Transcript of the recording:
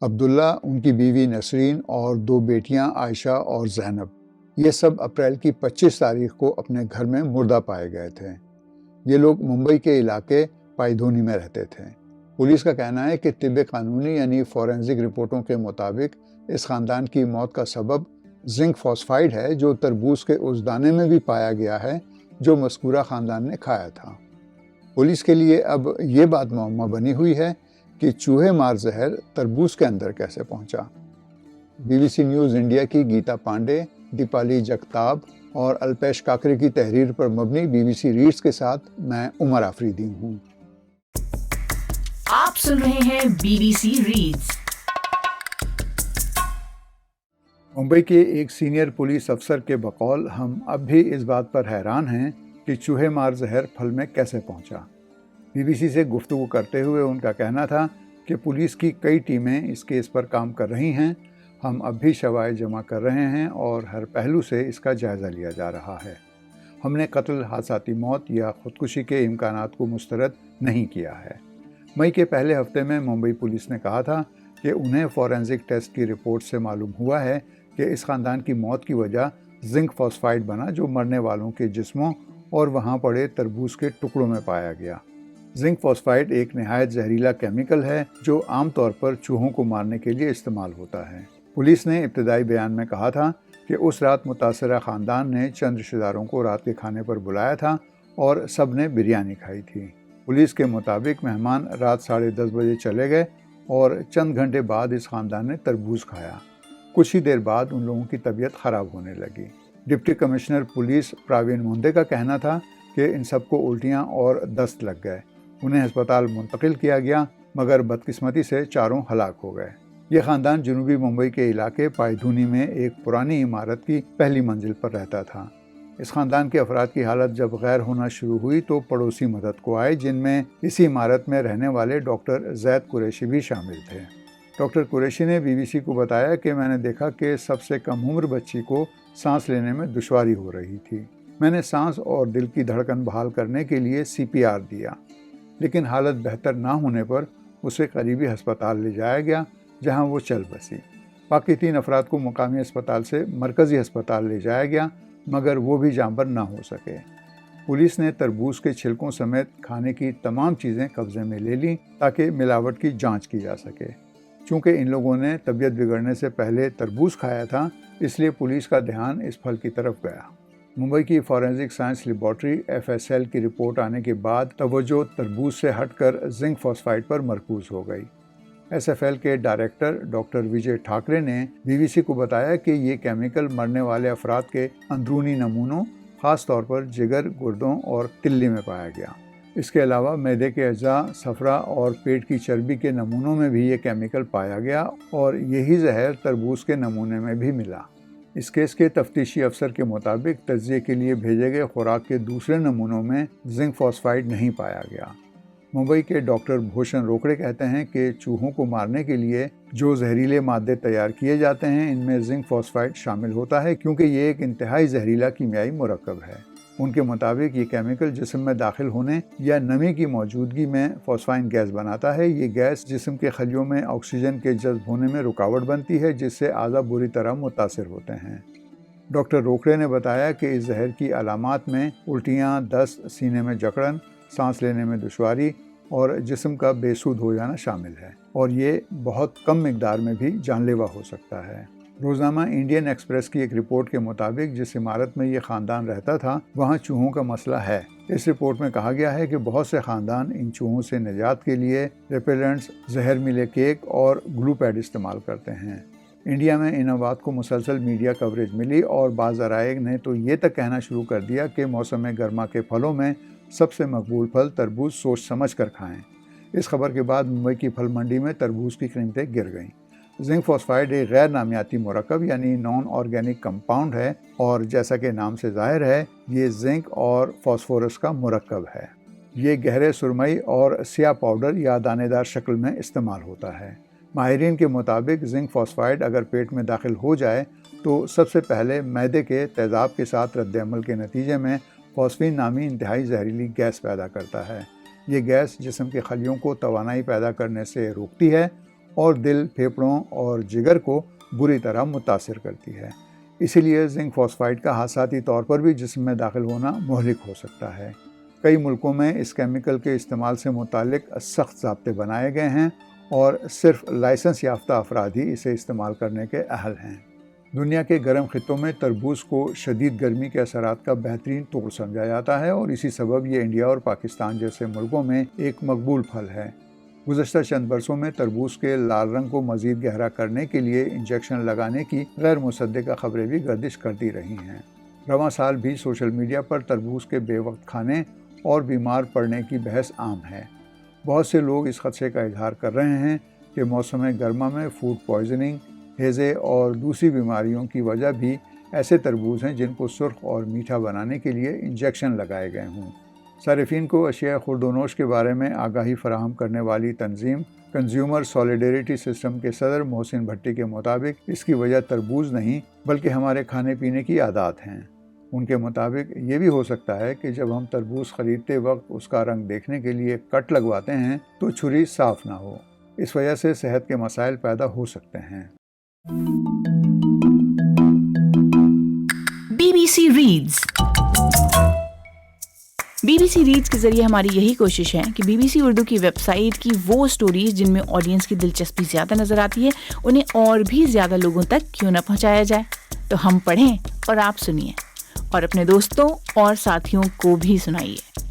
عبداللہ، ان کی بیوی نسرین اور 2 بیٹیاں عائشہ اور زینب، یہ سب اپریل کی 25 تاریخ کو اپنے گھر میں مردہ پائے گئے تھے۔ یہ لوگ ممبئی کے علاقے پائیدھونی میں رہتے تھے۔ پولیس کا کہنا ہے کہ طب قانونی یعنی فورینزک رپورٹوں کے مطابق اس خاندان کی موت کا سبب زنک فاسفائڈ ہے، جو تربوز کے اس دانے میں بھی پایا گیا ہے جو مذکورہ خاندان نے کھایا تھا۔ پولیس کے لیے اب یہ بات معمہ بنی ہوئی ہے کہ چوہے مار زہر تربوز کے اندر کیسے پہنچا۔ BBC نیوز انڈیا کی گیتا پانڈے، دیپالی جگتاب اور الپیش کاکرے کی تحریر پر مبنی BBC ریڈز کے ساتھ میں عمر آفریدی ہوں۔ آپ سن رہے ہیں BBC ریڈز۔ ممبئی کے ایک سینئر پولیس افسر کے بقول ہم اب بھی اس بات پر حیران ہیں کہ چوہے مار زہر پھل میں کیسے پہنچا۔ BBC سے گفتگو کرتے ہوئے ان کا کہنا تھا کہ پولیس کی کئی ٹیمیں اس کیس پر کام کر رہی ہیں، ہم اب بھی شواہد جمع کر رہے ہیں اور ہر پہلو سے اس کا جائزہ لیا جا رہا ہے۔ ہم نے قتل، حادثاتی موت یا خودکشی کے امکانات کو مسترد نہیں کیا ہے۔ مئی کے پہلے ہفتے میں ممبئی پولیس نے کہا تھا کہ انہیں فورینزک ٹیسٹ کی رپورٹ سے معلوم ہوا ہے کہ اس خاندان کی موت کی وجہ زنک فاسفائڈ بنا، جو مرنے والوں کے جسموں اور وہاں پڑے تربوز کے ٹکڑوں میں پایا گیا۔ زنک فاسفائڈ ایک نہایت زہریلا کیمیکل ہے جو عام طور پر چوہوں کو مارنے کے لیے استعمال ہوتا ہے۔ پولیس نے ابتدائی بیان میں کہا تھا کہ اس رات متاثرہ خاندان نے چند رشتہ داروں کو رات کے کھانے پر بلایا تھا اور سب نے بریانی کھائی تھی۔ پولیس کے مطابق مہمان رات 10:30 بجے چلے گئے اور چند گھنٹے بعد اس خاندان نے تربوز کھایا۔ کچھ ہی دیر بعد ان لوگوں کی طبیعت خراب ہونے لگی۔ ڈپٹی کمشنر پولیس پراوین مونڈے کا کہنا تھا کہ ان سب کو الٹیاں اور دست لگ گئے۔ انہیں ہسپتال منتقل کیا گیا، مگر بدقسمتی سے چاروں ہلاک ہو گئے۔ یہ خاندان جنوبی ممبئی کے علاقے پائیدھونی میں ایک پرانی عمارت کی پہلی منزل پر رہتا تھا۔ اس خاندان کے افراد کی حالت جب غیر ہونا شروع ہوئی تو پڑوسی مدد کو آئے، جن میں اسی عمارت میں رہنے والے ڈاکٹر زید قریشی بھی شامل تھے۔ ڈاکٹر قریشی نے BBC کو بتایا کہ میں نے دیکھا کہ سب سے کم عمر بچی کو سانس لینے میں دشواری ہو رہی تھی۔ میں نے سانس اور دل کی دھڑکن بحال کرنے کے لیے CPR دیا، لیکن حالت بہتر نہ ہونے پر اسے قریبی ہسپتال لے جایا گیا جہاں وہ چل بسی۔ باقی 3 افراد کو مقامی اسپتال سے مرکزی ہسپتال لے جایا گیا، مگر وہ بھی جاں بر نہ ہو سکے۔ پولیس نے تربوز کے چھلکوں سمیت کھانے کی تمام چیزیں قبضے میں لے لیں تاکہ ملاوٹ کی جانچ کی جا سکے۔ چونکہ ان لوگوں نے طبیعت بگڑنے سے پہلے تربوز کھایا تھا، اس لیے پولیس کا دھیان اس پھل کی طرف گیا۔ ممبئی کی فورینزک سائنس لیبارٹری FSL کی رپورٹ آنے کے بعد توجہ تربوز سے ہٹ کر زنک فاسفائڈ پر مرکوز ہو گئی۔ SFL کے ڈائریکٹر ڈاکٹر وجے ٹھاکرے نے BBC کو بتایا کہ یہ کیمیکل مرنے والے افراد کے اندرونی نمونوں، خاص طور پر جگر، گردوں اور تلی میں پایا گیا۔ اس کے علاوہ معدے کے اعضاء، صفرا اور پیٹ کی چربی کے نمونوں میں بھی یہ کیمیکل پایا گیا اور یہی زہر تربوز کے نمونے میں بھی ملا۔ اس کیس کے تفتیشی افسر کے مطابق تجزیے کے لیے بھیجے گئے خوراک کے دوسرے نمونوں میں زنک فاسفائڈ نہیں پایا گیا۔ ممبئی کے ڈاکٹر بھوشن روکڑے کہتے ہیں کہ چوہوں کو مارنے کے لیے جو زہریلے مادے تیار کیے جاتے ہیں ان میں زنک فاسفائڈ شامل ہوتا ہے، کیونکہ یہ ایک انتہائی زہریلا کیمیائی مرکب ہے۔ ان کے مطابق یہ کیمیکل جسم میں داخل ہونے یا نمی کی موجودگی میں فاسفائن گیس بناتا ہے۔ یہ گیس جسم کے خلیوں میں آکسیجن کے جذب ہونے میں رکاوٹ بنتی ہے، جس سے اعضاء بری طرح متاثر ہوتے ہیں۔ ڈاکٹر روکڑے نے بتایا کہ اس زہر کی علامات میں الٹیاں، دست، سینے میں جکڑن، سانس لینے میں دشواری اور جسم کا بے سود ہو جانا شامل ہے، اور یہ بہت کم مقدار میں بھی جان لیوا ہو سکتا ہے۔ روزنامہ انڈین ایکسپریس کی ایک رپورٹ کے مطابق جس عمارت میں یہ خاندان رہتا تھا وہاں چوہوں کا مسئلہ ہے۔ اس رپورٹ میں کہا گیا ہے کہ بہت سے خاندان ان چوہوں سے نجات کے لیے ریپیلنٹس، زہر ملے کیک اور گلو پیڈ استعمال کرتے ہیں۔ انڈیا میں ان بات کو مسلسل میڈیا کوریج ملی اور بعض ذرائع نے تو یہ تک کہنا شروع کر دیا کہ موسم گرما کے پھلوں میں سب سے مقبول پھل تربوز سوچ سمجھ کر کھائیں۔ اس خبر کے بعد ممبئی کی پھل منڈی میں تربوز کی قیمتیں گر گئیں۔ زنک فاسفائڈ ایک غیر نامیاتی مرکب یعنی نان آرگینک کمپاؤنڈ ہے، اور جیسا کہ نام سے ظاہر ہے یہ زنک اور فاسفورس کا مرکب ہے۔ یہ گہرے سرمئی اور سیاہ پاؤڈر یا دانے دار شکل میں استعمال ہوتا ہے۔ ماہرین کے مطابق زنک فاسفائڈ اگر پیٹ میں داخل ہو جائے تو سب سے پہلے معدے کے تیزاب کے ساتھ رد عمل کے نتیجے میں فاسفین نامی انتہائی زہریلی گیس پیدا کرتا ہے۔ یہ گیس جسم کے خلیوں کو توانائی پیدا کرنے سے روکتی ہے اور دل، پھیپھڑوں اور جگر کو بری طرح متاثر کرتی ہے۔ اسی لیے زنک فاسفائڈ کا حادثاتی طور پر بھی جسم میں داخل ہونا مہلک ہو سکتا ہے۔ کئی ملکوں میں اس کیمیکل کے استعمال سے متعلق سخت ضابطے بنائے گئے ہیں اور صرف لائسنس یافتہ افراد ہی اسے استعمال کرنے کے اہل ہیں۔ دنیا کے گرم خطوں میں تربوز کو شدید گرمی کے اثرات کا بہترین طور سمجھا جاتا ہے اور اسی سبب یہ انڈیا اور پاکستان جیسے ملکوں میں ایک مقبول پھل ہے۔ گزشتہ چند برسوں میں تربوز کے لال رنگ کو مزید گہرا کرنے کے لیے انجیکشن لگانے کی غیر مصدقہ خبریں بھی گردش کرتی رہی ہیں۔ رواں سال بھی سوشل میڈیا پر تربوز کے بے وقت کھانے اور بیمار پڑنے کی بحث عام ہے۔ بہت سے لوگ اس خدشے کا اظہار کر رہے ہیں کہ موسم گرما میں فوڈ پوائزننگ، ہیضے اور دوسری بیماریوں کی وجہ بھی ایسے تربوز ہیں جن کو سرخ اور میٹھا بنانے کے لیے انجیکشن لگائے گئے ہوں۔ صارفین کو اشیاء خورد و نوش کے بارے میں آگاہی فراہم کرنے والی تنظیم کنزیومر سالیڈیریٹی سسٹم کے صدر محسن بھٹی کے مطابق اس کی وجہ تربوز نہیں بلکہ ہمارے کھانے پینے کی عادات ہیں۔ ان کے مطابق یہ بھی ہو سکتا ہے کہ جب ہم تربوز خریدتے وقت اس کا رنگ دیکھنے کے لیے کٹ لگواتے ہیں تو چھری صاف نہ ہو، اس وجہ سے صحت کے مسائل پیدا ہو سکتے ہیں۔ BBC Reads BBC ریڈز کے ذریعے ہماری یہی کوشش ہے کہ BBC اردو کی ویب سائٹ کی وہ سٹوریز جن میں آڈینس کی دلچسپی زیادہ نظر آتی ہے انہیں اور بھی زیادہ لوگوں تک کیوں نہ پہنچایا جائے۔ تو ہم پڑھیں اور آپ سنیے اور اپنے دوستوں اور ساتھیوں کو بھی سنائیے۔